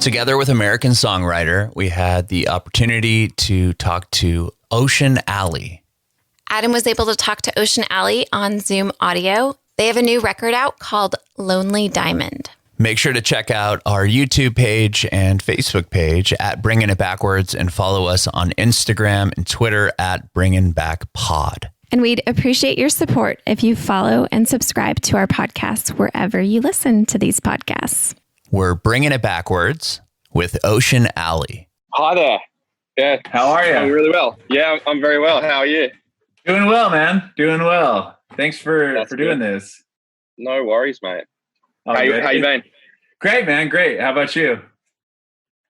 Together with American songwriter, we had the opportunity to talk to Ocean Alley. Adam was able to talk to Ocean Alley on Zoom audio. They have a new record out called Lonely Diamond. Make sure to check out our YouTube page and Facebook page at Bringing It Backwards and follow us on Instagram and Twitter at Bringing Back Pod. And we'd appreciate your support if you follow and subscribe to our podcasts wherever you listen to these podcasts. We're Bringing It Backwards with Ocean Alley. Hi there. Yeah. How are you? I'm really well. Yeah, I'm very well. How are you? Doing well, man. Doing well. Thanks for doing this. No worries, mate. Oh, how you been? Great, man. Great. How about you?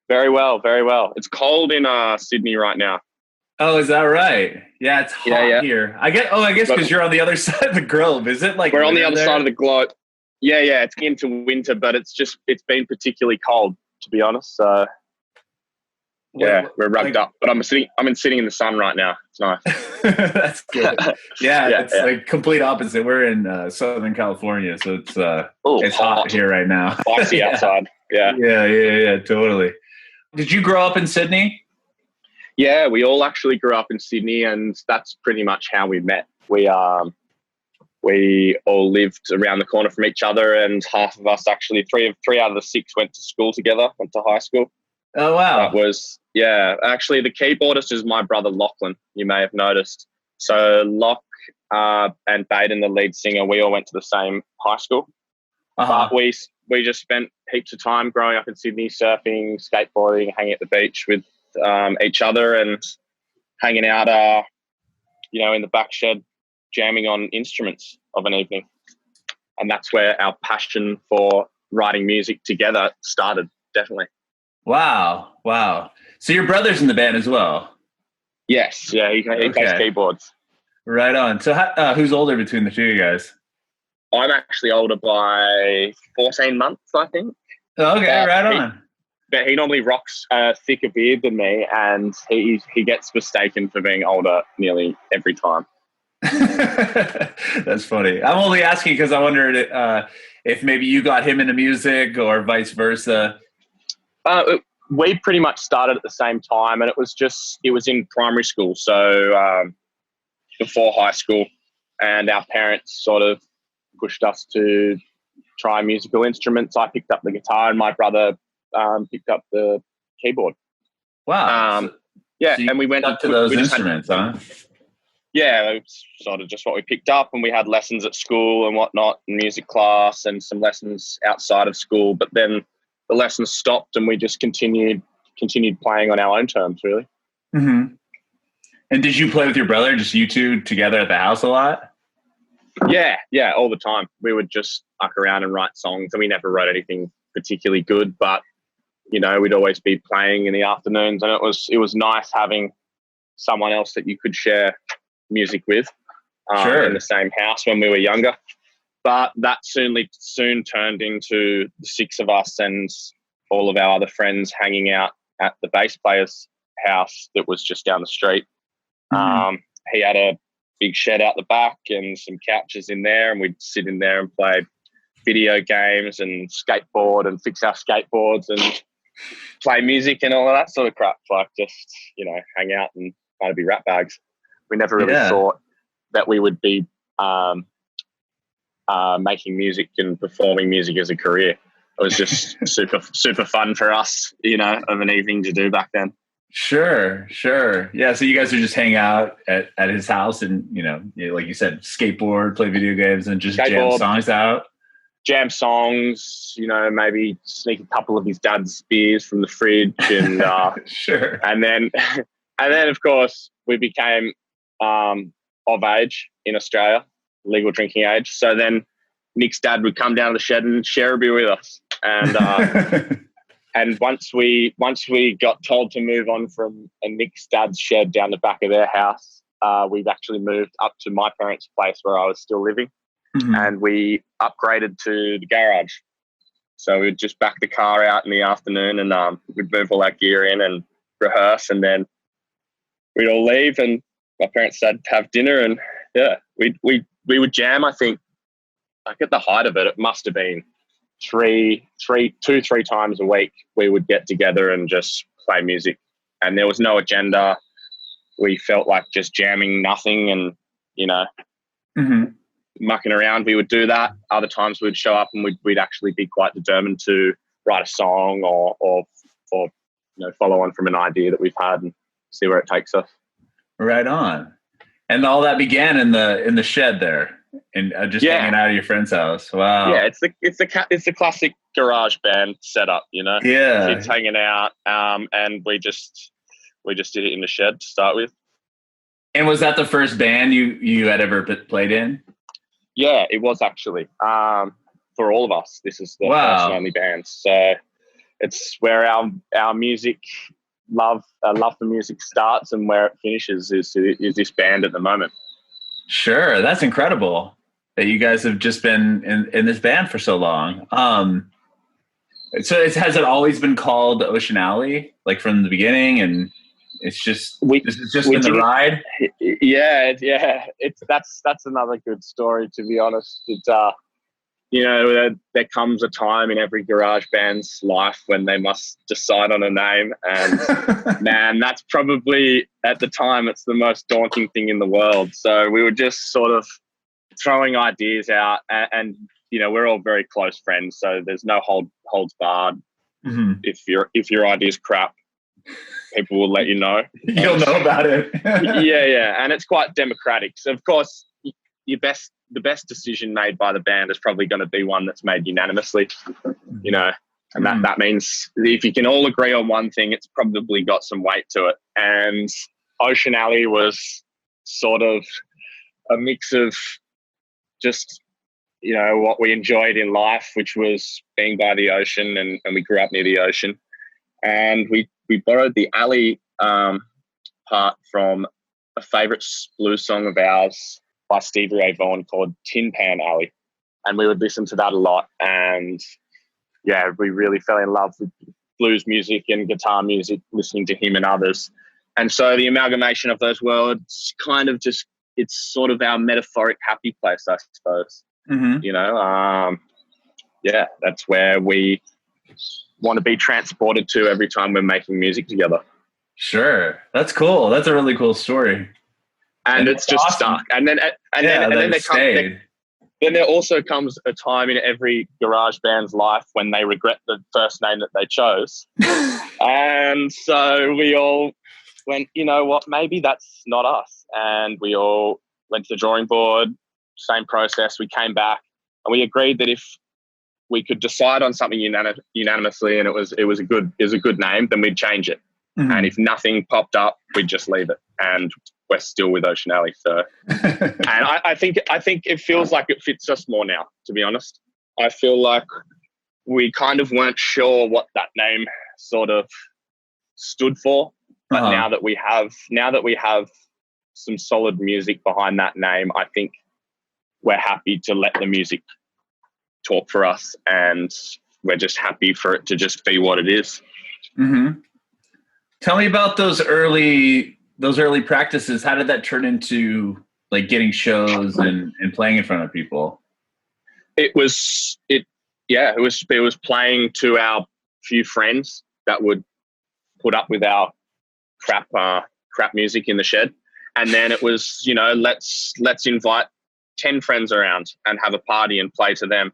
Very well. Very well. It's cold in Sydney right now. Oh, is that right? Yeah, it's hot here. I guess because you're on the other side of the globe. Is it like we're on the other side of the globe? Yeah. It's into winter, but it's been particularly cold, to be honest. So we're rugged up. But I'm sitting in the sun right now. It's nice. That's good. It's like complete opposite. We're in Southern California, so it's hot here right now. Spicy outside. Yeah, totally. Did you grow up in Sydney? Yeah, we all actually grew up in Sydney, and that's pretty much how we met. We all lived around the corner from each other, and half of us actually, three out of the six went to school together, went to high school. Oh, wow. That was, actually the keyboardist is my brother Lachlan, you may have noticed. So Locke and Baden, the lead singer, we all went to the same high school. Uh-huh. But we just spent heaps of time growing up in Sydney, surfing, skateboarding, hanging at the beach with each other and hanging out, in the back shed, jamming on instruments of an evening. And that's where our passion for writing music together started, definitely. Wow. So your brother's in the band as well? Yes. Yeah, he plays keyboards. Right on. So who's older between the two of you guys? I'm actually older by 14 months, I think. Okay, right on. But he normally rocks a thicker beard than me, and he gets mistaken for being older nearly every time. That's funny. I'm only asking because I wondered if maybe you got him into music or vice versa. We pretty much started at the same time, and it was in primary school, so before high school, and our parents sort of pushed us to try musical instruments. I picked up the guitar, and my brother picked up the keyboard. Wow. So and we went up to those instruments, huh? Yeah, it was sort of just what we picked up, and we had lessons at school and whatnot, and music class and some lessons outside of school. But then the lessons stopped, and we just continued playing on our own terms, really. Mm-hmm. And did you play with your brother, just you two together at the house a lot? Yeah, all the time. We would just muck around and write songs, and we never wrote anything particularly good, but we'd always be playing in the afternoons, and it was nice having someone else that you could share music with in the same house when we were younger. But that soon turned into the six of us and all of our other friends hanging out at the bass player's house that was just down the street. Mm-hmm. He had a big shed out the back and some couches in there, and we'd sit in there and play video games and skateboard and fix our skateboards and play music and all of that sort of crap. Like just, hang out and kind of be rat bags. We never really thought that we would be making music and performing music as a career. It was just super fun for us, of an evening to do back then. Sure. Yeah, so you guys would just hang out at his house and, like you said, skateboard, play video games, and just jam songs out? Jam songs, maybe sneak a couple of his dad's beers from the fridge. And sure. And then, of course, we became of age in Australia, legal drinking age. So then Nick's dad would come down to the shed and share a beer with us. And and once we got told to move on from Nick's dad's shed down the back of their house, we've actually moved up to my parents' place where I was still living. Mm-hmm. And we upgraded to the garage. So we'd just back the car out in the afternoon, and we'd move all our gear in and rehearse, and then we'd all leave, and my parents said have dinner, and we would jam. I think like at the height of it, it must have been three times a week, we would get together and just play music. And there was no agenda. We felt like just jamming nothing and, mucking around. We would do that. Other times we'd show up and we'd actually be quite determined to write a song or follow on from an idea that we've had and see where it takes us. Right on. And all that began in the shed there, and just hanging out at your friend's house. Wow. Yeah, it's the classic garage band setup, Yeah, kids hanging out, and we just did it in the shed to start with. And was that the first band you had ever played in? Yeah, it was actually. For all of us, this is the first and only band. So it's where our music love for music starts, and where it finishes is this band at the moment. Sure, that's incredible that you guys have just been in this band for so long. So has it always been called Ocean Alley, like from the beginning, and it's just this has just been the ride? Yeah. That's another good story, to be honest. It's there comes a time in every garage band's life when they must decide on a name, and man, that's probably, at the time, it's the most daunting thing in the world. So we were just sort of throwing ideas out, and we're all very close friends, so there's no holds barred. Mm-hmm. If your idea's crap, people will let you know. You'll know about it. yeah, and it's quite democratic. So of course, the best decision made by the band is probably going to be one that's made unanimously, and that means if you can all agree on one thing, it's probably got some weight to it. And Ocean Alley was sort of a mix of just, what we enjoyed in life, which was being by the ocean, and we grew up near the ocean. And we borrowed the alley part from a favourite blues song of ours by Stevie Ray Vaughan called Tin Pan Alley. And we would listen to that a lot. And yeah, we really fell in love with blues music and guitar music, listening to him and others. And so the amalgamation of those words kind of just, it's sort of our metaphoric happy place, I suppose. Mm-hmm. That's where we want to be transported to every time we're making music together. Sure. That's cool. That's a really cool story. And it's just awesome. Stuck. And then there also comes a time in every garage band's life when they regret the first name that they chose. And so we all went, you know what, maybe that's not us. And we all went to the drawing board, same process. We came back and we agreed that if we could decide on something unanimously and it was a good name, then we'd change it. Mm-hmm. And if nothing popped up, we'd just leave it. And we're still with Ocean Alley. So, and I think it feels like it fits us more now, to be honest. I feel like we kind of weren't sure what that name sort of stood for. But now that we have some solid music behind that name, I think we're happy to let the music talk for us, and we're just happy for it to just be what it is. Mm-hmm. Tell me about those early practices. How did that turn into like getting shows and playing in front of people? It was playing to our few friends that would put up with our crap music in the shed. And then it was, let's invite 10 friends around and have a party and play to them.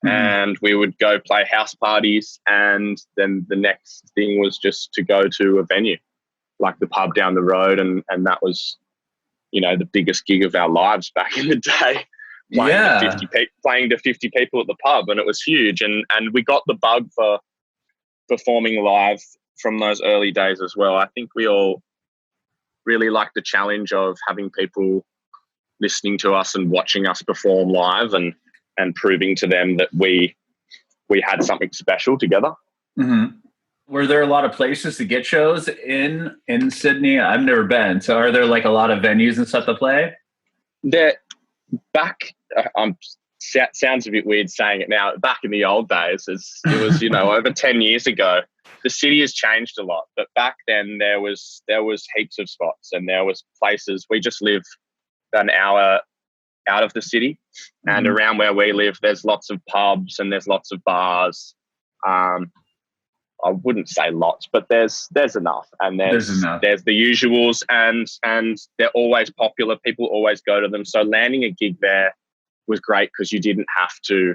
Mm-hmm. And we would go play house parties. And then the next thing was just to go to a venue like the pub down the road. And that was, the biggest gig of our lives back in the day. Playing to 50 people at the pub. And it was huge. And we got the bug for performing live from those early days as well. I think we all really liked the challenge of having people listening to us and watching us perform live and proving to them that we had something special together. Mm-hmm. Were there a lot of places to get shows in Sydney? I've never been. So are there like a lot of venues and stuff to play? Sounds a bit weird saying it now. Back in the old days, it was over 10 years ago. The city has changed a lot, but back then there was heaps of spots and there was places. We just live an hour out of the city. And around where we live, there's lots of pubs and there's lots of bars. I wouldn't say lots, but there's enough, and there's the usuals, and they're always popular. People always go to them. So landing a gig there was great because you didn't have to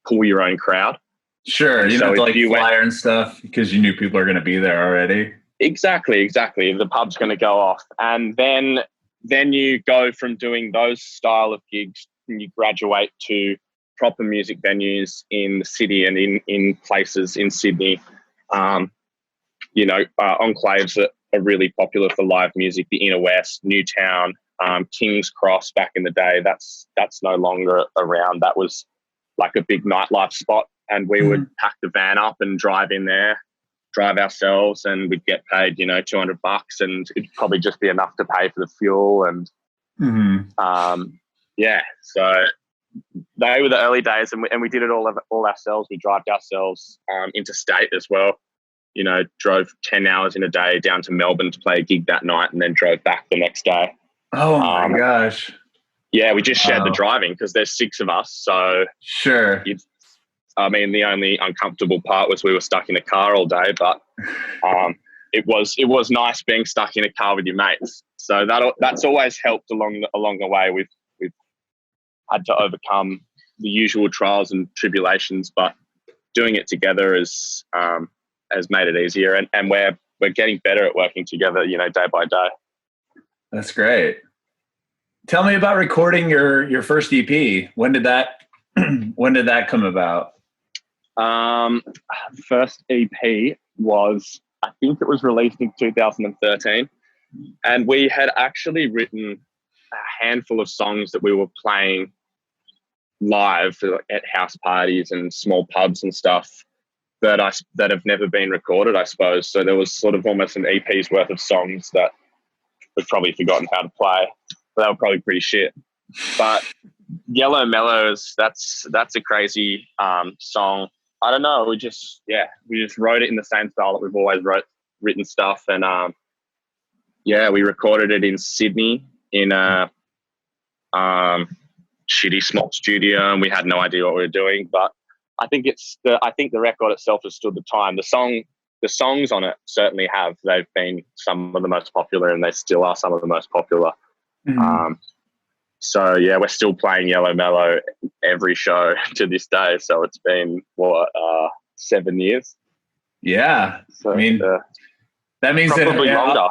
pull your own crowd. Sure, you know, like flyer and stuff because you knew people are going to be there already. Exactly. The pub's going to go off, and then you go from doing those style of gigs and you graduate to proper music venues in the city and in places in Sydney. Enclaves that are really popular for live music, the Inner West, Newtown, King's Cross back in the day. That's no longer around. That was like a big nightlife spot, and we would pack the van up and drive in there, drive ourselves, and we'd get paid, $200, and it'd probably just be enough to pay for the fuel. And so they were the early days, and we did it all ourselves. We drove ourselves interstate as well. Drove 10 hours in a day down to Melbourne to play a gig that night, and then drove back the next day. Oh my gosh! Yeah, we just shared the driving because there's 6 of us. So sure. The only uncomfortable part was we were stuck in a car all day, but it was nice being stuck in a car with your mates. So that's always helped along the way. We've had to overcome the usual trials and tribulations, but doing it together has made it easier, and we're getting better at working together, day by day. That's great. Tell me about recording your first EP. When did that come about? First EP was, I think it was released in 2013, and we had actually written a handful of songs that we were playing live at house parties and small pubs and stuff that have never been recorded, I suppose. So there was sort of almost an EP's worth of songs that we've probably forgotten how to play, but they were probably pretty shit. But Yellow Mellows, that's a crazy song. I don't know. We just wrote it in the same style that we've always written stuff, and we recorded it in Sydney in a shitty small studio, and we had no idea what we were doing. But I think the record itself has stood the time. The songs on it certainly have. They've been some of the most popular, and they still are some of the most popular. So yeah, we're still playing Yellow Mellow every show to this day. So it's been 7 years. Yeah, so, that means probably longer.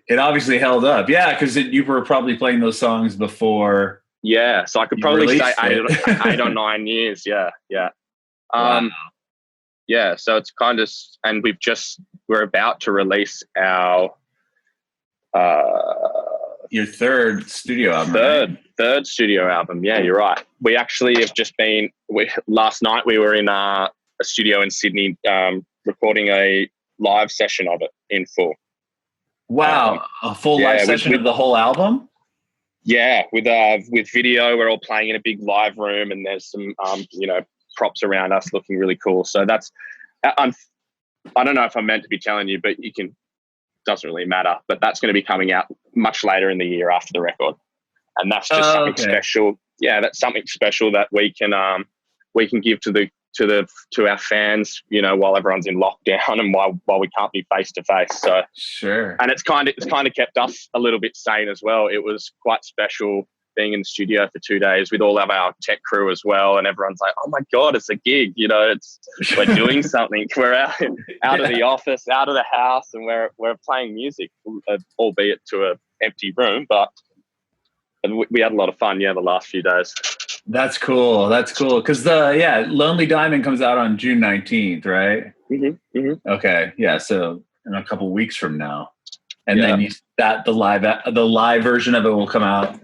It obviously held up. Yeah, because you were probably playing those songs before. Yeah, so I could probably say 8 or 9 years. Yeah. Wow. Yeah, so it's kind of, and we're about to release our your third studio album. Third studio album. Yeah, you're right. We actually have just been. Last night we were in a studio in Sydney recording a live session of it in full. Wow, a full live session of the whole album. Yeah, with video, we're all playing in a big live room, and there's some props around us looking really cool. So that's. I don't know if I'm meant to be telling you, but you can. Doesn't really matter, but that's going to be coming out much later in the year after the record, and that's just something special. Yeah, that's something special that we can give to our fans, while everyone's in lockdown and while we can't be face to face. So sure, and it's kind of kept us a little bit sane as well. It was quite special being in the studio for 2 days with all of our tech crew as well, and everyone's like, "Oh my god, it's a gig!" We're doing something. We're out of the office, out of the house, and we're playing music, albeit to an empty room. But we had a lot of fun. Yeah, the last few days. That's cool. Because Lonely Diamond comes out on June 19th, right? Mm-hmm. Okay, yeah. So in a couple weeks from now, and then the live version of it will come out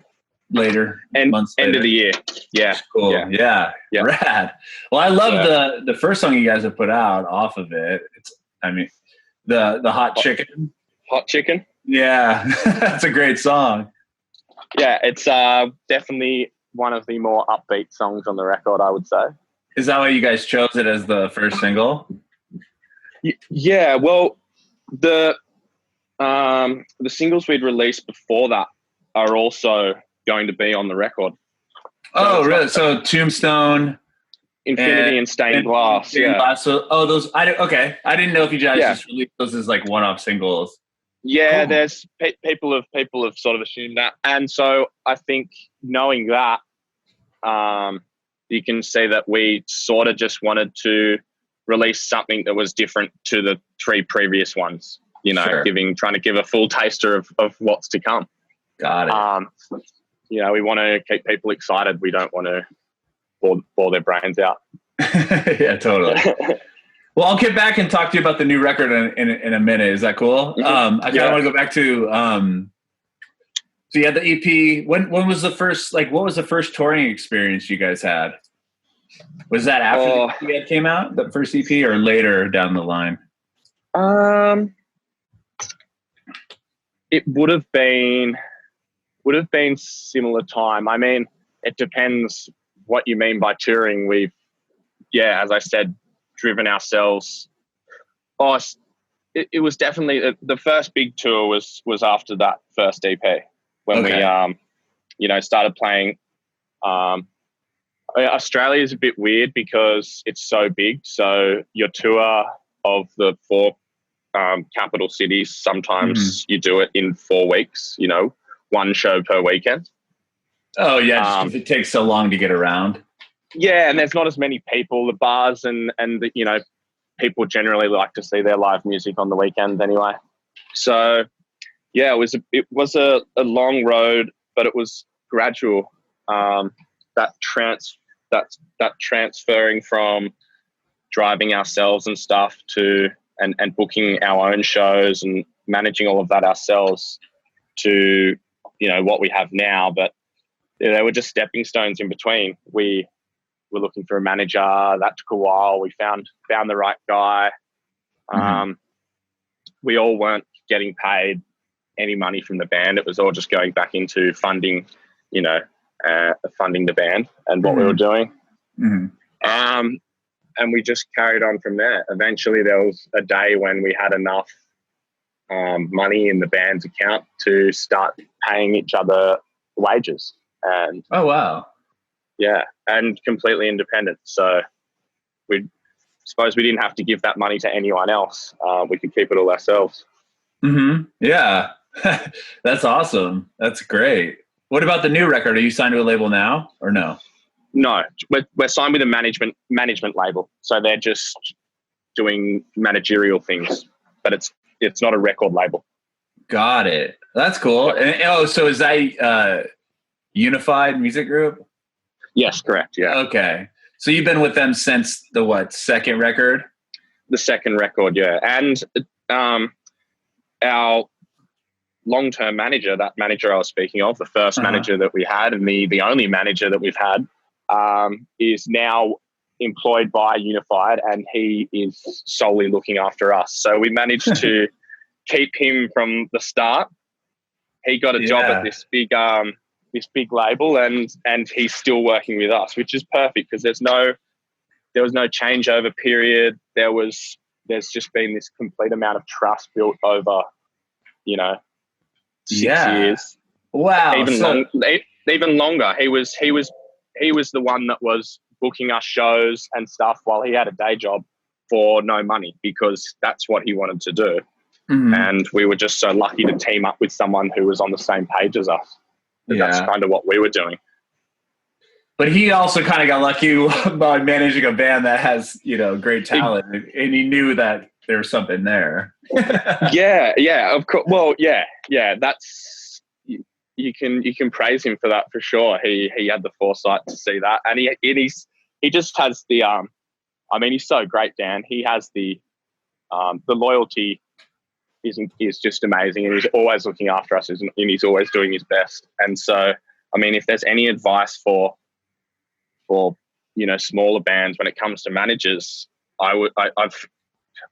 later, months later. End of the year. Yeah. Cool. Yeah. Rad. Well, I love the first song you guys have put out off of it. The Hot Chicken. Hot Chicken? Yeah. That's a great song. Yeah, it's definitely one of the more upbeat songs on the record, I would say. Is that why you guys chose it as the first single? Yeah, well, the singles we'd released before that are also going to be on the record. Oh, really? So Tombstone, Infinity, and Stained Glass. Stained Glass. So, those. Okay. I didn't know if you guys just released those as like one-off singles. Yeah, Cool. there's people have sort of assumed that, and so I think knowing that, you can see that we sort of just wanted to release something that was different to the 3 previous ones. You know, Sure. trying to give a full taster of what's to come. Got it. You know, we want to keep people excited. We don't want to bore their brains out. Yeah, totally. Well, I'll get back and talk to you about the new record in a minute. Is that cool? Mm-hmm. I kind of want to go back to, so you had the EP. When was the first, like, what was the first touring experience you guys had? Was that after the EP came out, the first EP, or later down the line? It would have been similar time. I mean, it depends what you mean by touring. We've, as I said, driven ourselves. It was definitely the first big tour was after that first EP when we started playing. Australia is a bit weird because it's so big. So your tour of the 4 capital cities, sometimes you do it in 4 weeks, you know, 1 show per weekend. Oh yeah, just it takes so long to get around. Yeah, and there's not as many people. The bars and the, you know, people generally like to see their live music on the weekend anyway. So yeah, it was a long road, but it was gradual. That transferring from driving ourselves and stuff to and booking our own shows and managing all of that ourselves to, you know, what we have now. But they were just stepping stones in between. We were looking for a manager. That took a while. We found the right guy. We all weren't getting paid any money from the band. It was all just going back into funding, you know, funding the band and what we were doing. And we just carried on from there. Eventually there was a day when we had enough money in the band's account to start paying each other wages. And oh, wow. Yeah, and completely independent. So we suppose we didn't have to give that money to anyone else. We could keep it all ourselves. Yeah, that's awesome. That's great. What about the new record? Are you signed to a label now or no? No, we're signed with a management label. So they're just doing managerial things, but it's not a record label. Got it. That's cool. And, so is that Unified Music Group? Yes, correct. Yeah. Okay. So you've been with them since the second record? The second record, yeah. And our long-term manager, that manager I was speaking of, the first manager that we had and the only manager that we've had, is now employed by Unified, and he is solely looking after us. So we managed to keep him from the start. He got a job at this big label, and he's still working with us, which is perfect because there was no changeover period. There's just been this complete amount of trust built over, you know, 6 years. Wow. Even longer. He was the one that was booking us shows and stuff while he had a day job for no money because that's what he wanted to do. And we were just so lucky to team up with someone who was on the same page as us. That's kind of what we were doing. But he also kind of got lucky by managing a band that has, you know, great talent, and he knew that there was something there. Yeah, of course. Well, yeah. That's you can praise him for that for sure. He had the foresight to see that, and he just has the I mean, he's so great, Dan. He has the loyalty is just amazing, and he's always looking after us, and he's always doing his best. And so, I mean, if there's any advice for you know, smaller bands when it comes to managers,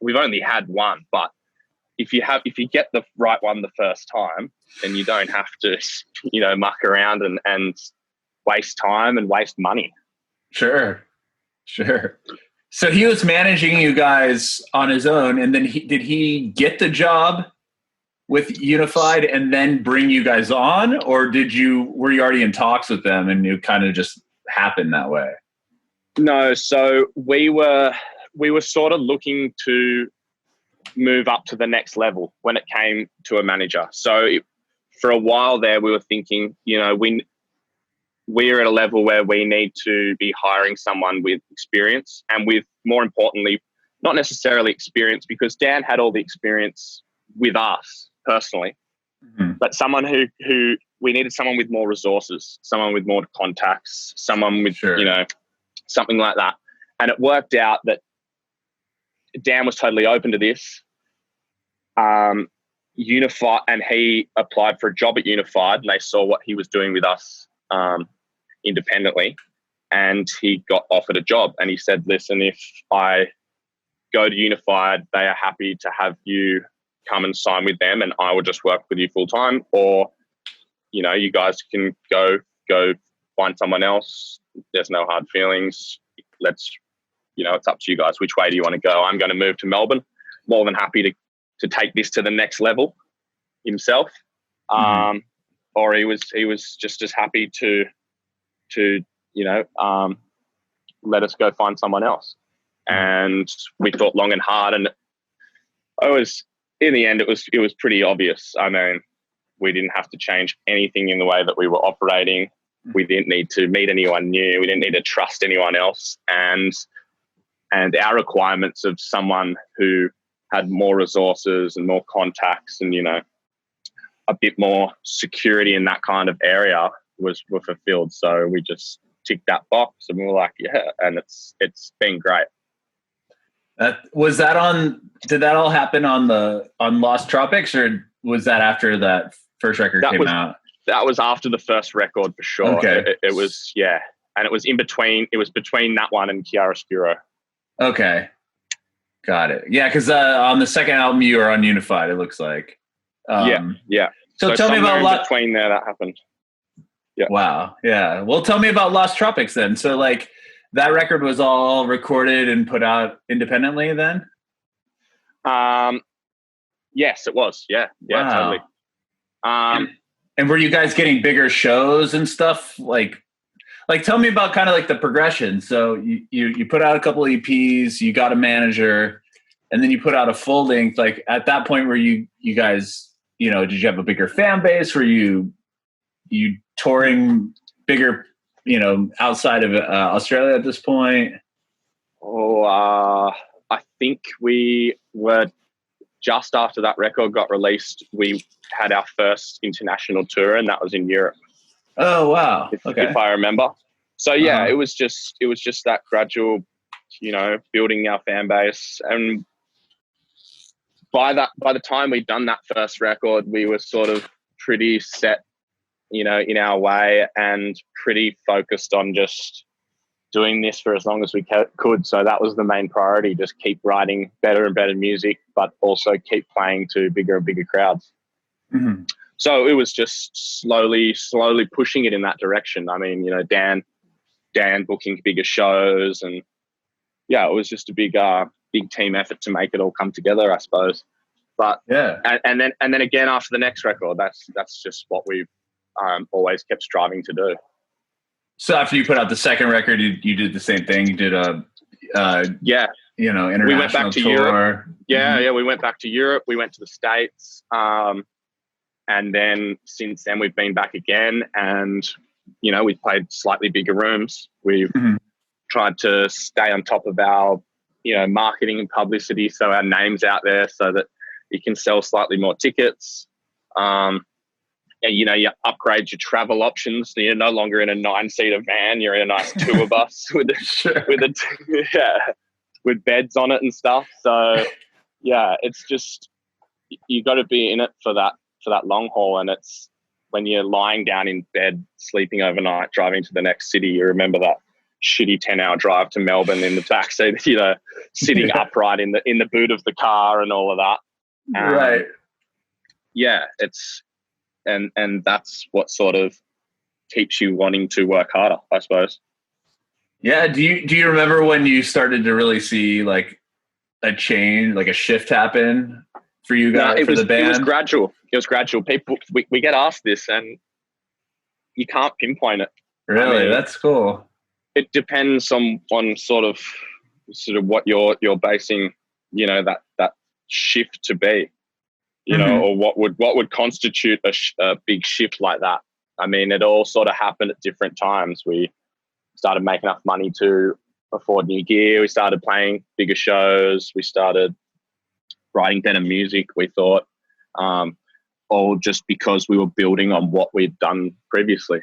we've only had one, but if you get the right one the first time, then you don't have to, you know, muck around and waste time and waste money. Sure. So he was managing you guys on his own, and then did he get the job with Unified and then bring you guys on, or were you already in talks with them and you kind of just happen that way? No, so we were sort of looking to move up to the next level when it came to a manager. So for a while there, we were thinking, we're at a level where we need to be hiring someone with experience, and with, more importantly, not necessarily experience, because Dan had all the experience with us personally, but someone who we needed someone with more resources, someone with more contacts, someone with, something like that. And it worked out that Dan was totally open to this. Unified, and he applied for a job at Unified, and they saw what he was doing with us independently, and he got offered a job. And he said, listen, if I go to Unified, they are happy to have you come and sign with them, and I will just work with you full time, or you guys can go find someone else. There's no hard feelings. It's up to you guys. Which way do you want to go? I'm going to move to Melbourne. More than happy to take this to the next level himself. Or he was just as happy to let us go find someone else. And we thought long and hard, and in the end, it was pretty obvious. I mean, we didn't have to change anything in the way that we were operating. We didn't need to meet anyone new. We didn't need to trust anyone else. And our requirements of someone who had more resources and more contacts and, a bit more security in that kind of area were fulfilled. So we just ticked that box, and we were like, yeah, and it's been great. Did that all happen on Lost Tropics, or was that after that first record came out? That was after the first record for sure. Okay. It was, yeah. And it was between that one and Chiaroscuro. Okay. Got it. Yeah, because on the second album you were on Unified, it looks like. Yeah. So tell me about between there that happened. Yeah. Wow. Yeah. Well, tell me about Lost Tropics then. So that record was all recorded and put out independently then? Yes, it was. Yeah. Yeah, wow. Totally. And were you guys getting bigger shows and stuff? Like tell me about kind of the progression. So you put out a couple EPs, you got a manager, and then you put out a full length. Like at that point, were you guys, did you have a bigger fan base? Were you touring bigger, outside of Australia at this point? I think we were just after that record got released. We had our first international tour, and that was in Europe. Oh wow! If I remember. So yeah, it was just that gradual, building our fan base, and by the time we'd done that first record, we were sort of pretty set, in our way, and pretty focused on just doing this for as long as we could. So that was the main priority: just keep writing better and better music, but also keep playing to bigger and bigger crowds. Mm-hmm. So it was just slowly pushing it in that direction. I mean, Dan booking bigger shows, and yeah, it was just a big team effort to make it all come together, I suppose. But yeah, and then again after the next record, that's just what we've always kept striving to do. So after you put out the second record, you did the same thing. You did international we went back to tour. Europe. Yeah, we went back to Europe. We went to the States. And then since then we've been back again, and we've played slightly bigger rooms. We've tried to stay on top of our marketing and publicity, so our name's out there so that you can sell slightly more tickets. And you upgrade your travel options. You're no longer in a 9-seater van. You're in a nice tour bus with beds on it and stuff. So yeah, it's just, you got to be in it for that long haul. And it's when you're lying down in bed, sleeping overnight, driving to the next city, you remember that shitty 10-hour drive to Melbourne in the taxi, sitting upright in the boot of the car and all of that. Right. Yeah, it's, and that's what sort of keeps you wanting to work harder, I suppose. Yeah. Do you remember when you started to really see a change, a shift happen for you guys, for the band? It was gradual. People, we get asked this, and you can't pinpoint it. Really? That's cool. it depends on sort of what you're basing, you know, that shift to be, you know, or what would constitute a big shift like that. I mean, it all sort of happened at different times. We started making enough money to afford new gear. We started playing bigger shows. We started writing better music, we thought, all just because we were building on what we'd done previously.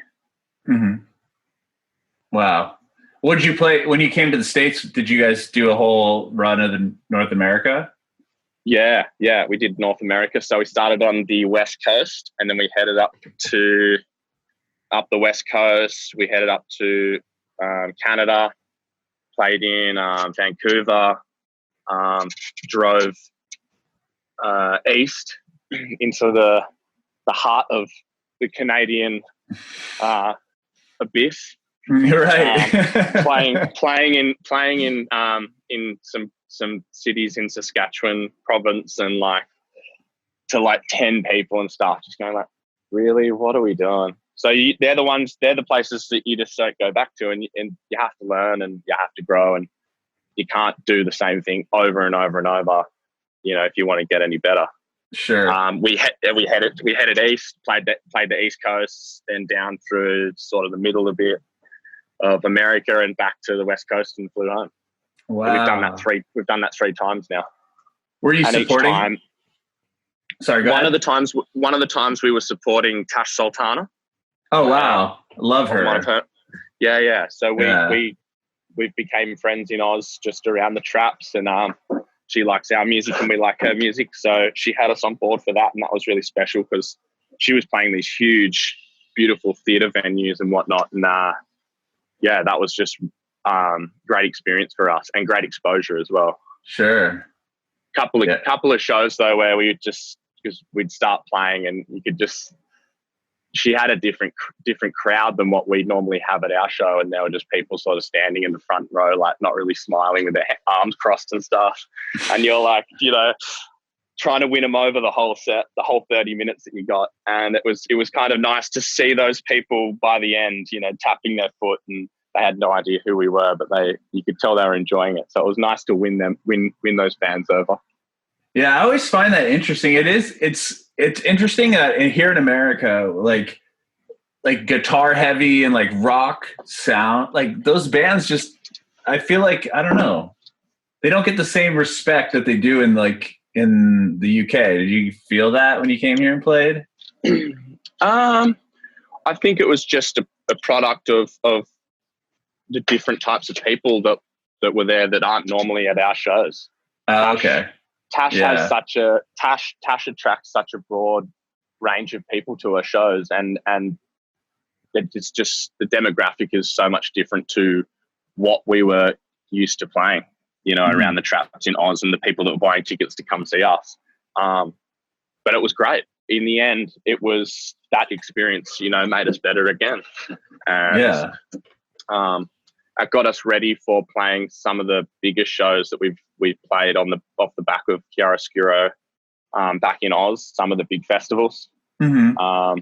Wow. What did you play when you came to the States? Did you guys do a whole run of the North America? Yeah, we did North America. So we started on the West Coast, and then we headed up the West Coast. We headed up to Canada, played in Vancouver, drove east into the heart of the Canadian abyss. Right. playing in some cities in Saskatchewan province, and to 10 people and stuff, just going like, really, what are we doing? So they're the places that you just don't go back to, and you have to learn and you have to grow, and you can't do the same thing over and over and over, you know, if you want to get any better. Sure. We headed east, played the East Coast, then down through sort of the middle a bit of America and back to the West Coast and flew home. Wow. And we've done that three times now. Were you supporting? Sorry, go ahead. One of the times we were supporting Tash Sultana. Oh wow, love her. Yeah. So we became friends in Oz just around the traps, and she likes our music and we like her music, so she had us on board for that, and that was really special because she was playing these huge, beautiful theatre venues and whatnot, and that was just great experience for us and great exposure as well. Sure. Couple of shows though where we just, because we'd start playing and you could just, she had a different crowd than what we normally have at our show, and there were just people sort of standing in the front row, like not really smiling with their arms crossed and stuff, and you're like, you know, trying to win them over the whole set, the whole 30 minutes that you got. And it was kind of nice to see those people by the end, you know, tapping their foot, and they had no idea who we were, but you could tell they were enjoying it. So it was nice to win those fans over. Yeah, I always find that interesting. It's interesting here in America, like guitar heavy and like rock sound, like those bands just, I feel like, I don't know, they don't get the same respect that they do in the UK. Did you feel that when you came here and played? I think it was just a product of the different types of people that were there that aren't normally at our shows. Okay. Tash attracts such a broad range of people to her shows, and it's just, the demographic is so much different to what we were used to playing, you know, around the traps in Oz and the people that were buying tickets to come see us. But it was great. In the end, it was that experience, you know, made us better again. And, it got us ready for playing some of the biggest shows that we've played off the back of Chiaroscuro, back in Oz, some of the big festivals. I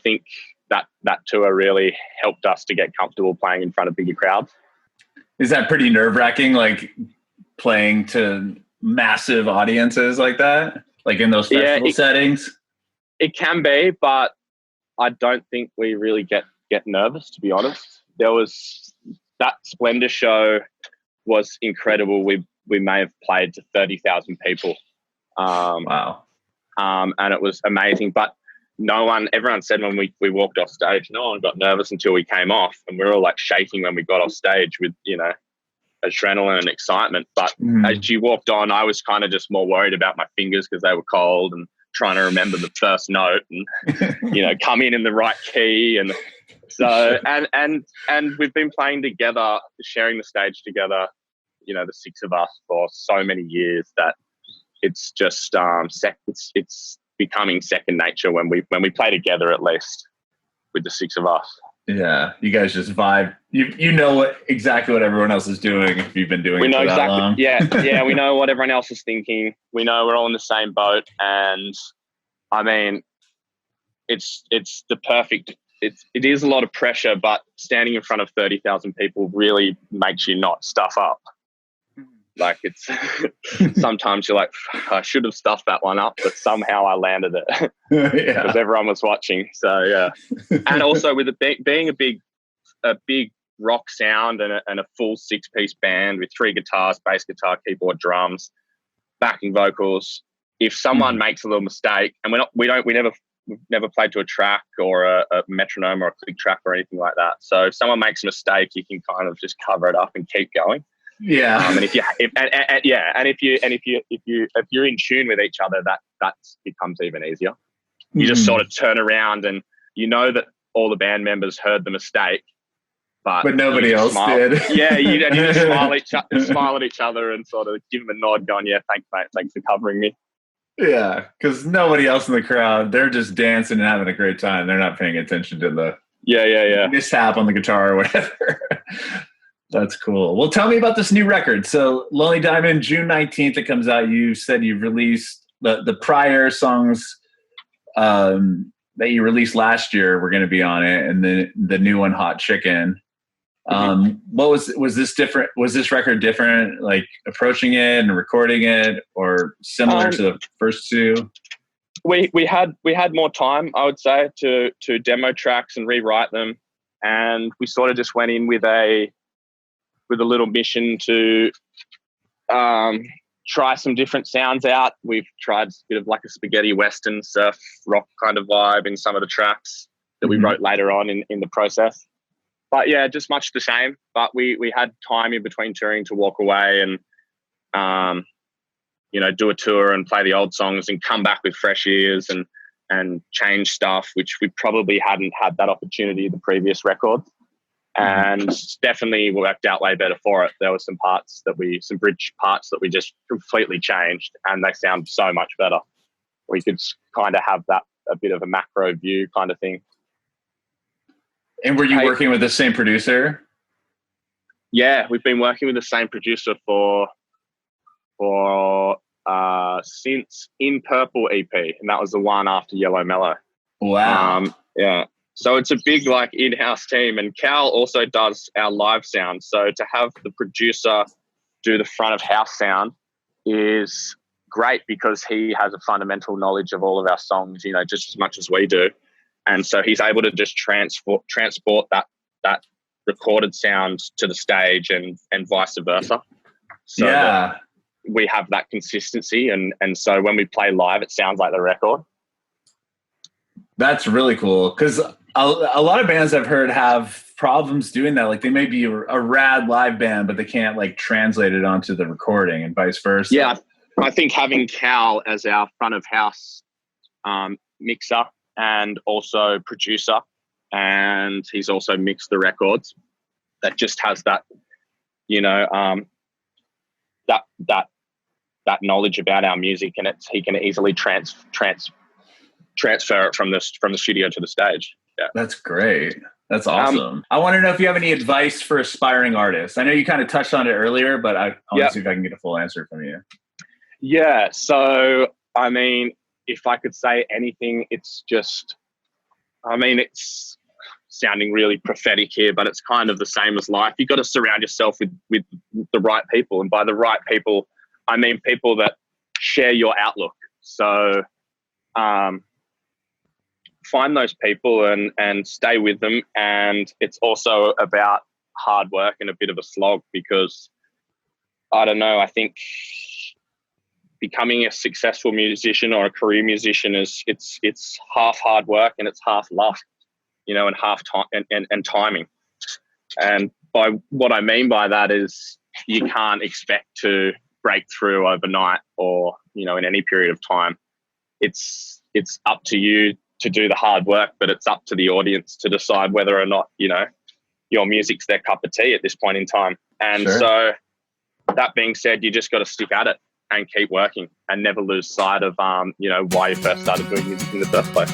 think that tour really helped us to get comfortable playing in front of bigger crowds. Is that pretty nerve-wracking, like playing to massive audiences like that, like in those festival settings? It can be, but I don't think we really get nervous, to be honest. There was that Splendor show was incredible. We may have played to 30,000 people. Wow. And it was amazing. But everyone said when we walked off stage, no one got nervous until we came off, and we were all like shaking when we got off stage with, you know, adrenaline and excitement. But as you walked on, I was kind of just more worried about my fingers because they were cold, and trying to remember the first note and, you know, come in the right key. And so, and we've been playing together, sharing the stage together, you know, the six of us for so many years that it's just, it's becoming second nature when we play together, at least with the six of us. Yeah, you guys just vibe. You know exactly what everyone else is doing if you've been doing it for that long. Yeah, we know what everyone else is thinking. We know we're all in the same boat, and I mean, it's the perfect it is a lot of pressure, but standing in front of 30,000 people really makes you not stuff up. Like it's sometimes you're like, I should have stuffed that one up, but somehow I landed it because everyone was watching. So yeah, and also with it being a big rock sound and a full 6-piece band with 3 guitars, bass guitar, keyboard, drums, backing vocals. If someone makes a little mistake, and we've never played to a track or a metronome or a click track or anything like that. So if someone makes a mistake, you can kind of just cover it up and keep going. Yeah. And if you're in tune with each other, that becomes even easier. You just sort of turn around and you know that all the band members heard the mistake, but nobody else did. Yeah, you just smile at each other and sort of give them a nod, going, "Yeah, thanks, mate. Thanks for covering me." Yeah, because nobody else in the crowd, they're just dancing and having a great time. They're not paying attention to the mishap on the guitar or whatever. That's cool. Well, tell me about this new record. So Lonely Diamond, June 19th, it comes out. You said you've released the prior songs that you released last year were going to be on it, and then the new one, Hot Chicken. What was this different? Was this record different, like approaching it and recording it, or similar to the first two? We had more time, I would say, to demo tracks and rewrite them, and we sort of just went in with a little mission to try some different sounds out. We've tried a bit of like a spaghetti western surf rock kind of vibe in some of the tracks that we wrote later on in the process. But yeah, just much the same. But we had time in between touring to walk away and do a tour and play the old songs and come back with fresh ears and change stuff, which we probably hadn't had that opportunity the previous record. And definitely worked out way better for it. There were some bridge parts that we just completely changed, and they sound so much better. We could kind of have that a bit of a macro view kind of thing. And were you working with the same producer? Yeah, we've been working with the same producer for since In Purple EP, and that was the one after Yellow Mellow. Wow. Yeah. So it's a big in-house team, and Cal also does our live sound. So to have the producer do the front of house sound is great because he has a fundamental knowledge of all of our songs, just as much as we do. And so he's able to just transport that recorded sound to the stage and vice versa. So that we have that consistency. And so when we play live, it sounds like the record. That's really cool, because a lot of bands I've heard have problems doing that. Like they may be a rad live band, but they can't translate it onto the recording and vice versa. Yeah, I think having Cal as our front of house mixer and also producer, and he's also mixed the records, that just has that, that knowledge about our music, and he can easily transfer it from the studio to the stage. Yeah. That's great. That's awesome. I want to know if you have any advice for aspiring artists. I know you kind of touched on it earlier, but I want to see if I can get a full answer from you. Yeah. So, I mean, if I could say anything, it's sounding really prophetic here, but it's kind of the same as life. You've got to surround yourself with the right people. And by the right people, I mean people that share your outlook. So, find those people and stay with them. And it's also about hard work and a bit of a slog, because I don't know, I think becoming a successful musician or a career musician it's half hard work and it's half luck, and half time and timing. And by what I mean by that is you can't expect to break through overnight or, in any period of time. It's up to you to do the hard work, but it's up to the audience to decide whether or not, your music's their cup of tea at this point in time. And so that being said, you just got to stick at it and keep working and never lose sight of, why you first started doing music in the first place.